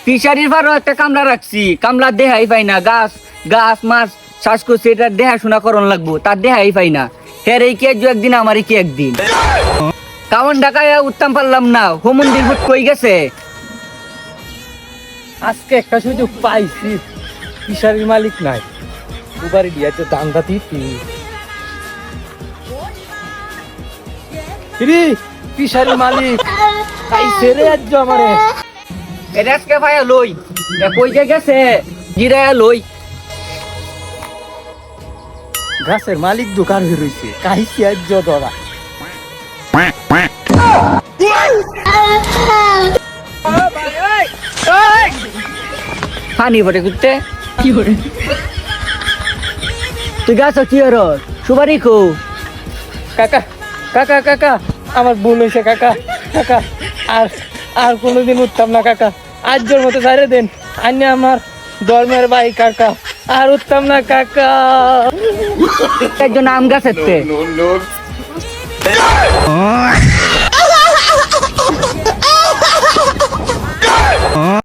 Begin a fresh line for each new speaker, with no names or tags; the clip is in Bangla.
ফিশারির পারও একটা কামলা রাখছি, কামলা দেহাই পাই না, গাছ গাছ মাছ চাষ করছে, এটা দেখাশোনা করন লাগবো, তার দেহাই পাই না। হের এই কি একদিন আমারই কি একদিন কামন ঢাকায় উঠতাম পারলাম না, হোমন্দির ফুট কই গেছে।
আজকে একটা সুযোগ পাইছি, ফিশারির মালিক নাই, দুবারই দিয়েছে দান্দা দিতি ফিশারির মালিক তাই ছেড়ে যাচ্ছ আমারে।
এটা আজকে ভাইয়া লই, কই যে গেছে জিরায়া লই।
গাছের মালিক দোকান হয়ে রয়েছে, কাহিছি আজ ধরা
পানি পড়ে করতে কি করে তুই গাছ কি হর সুবারি কো।
কাকা কাকা কাকা আমার ভুল হয়েছে কাকা, কাকা আর আর কোনোদিন উঠতাম না কাকা, আজকের মতো ছাড়ে দেন, আন্য আমার ধর্মের ভাই কাকা, আর উঠতাম না কাকা।
একজন আম গাছের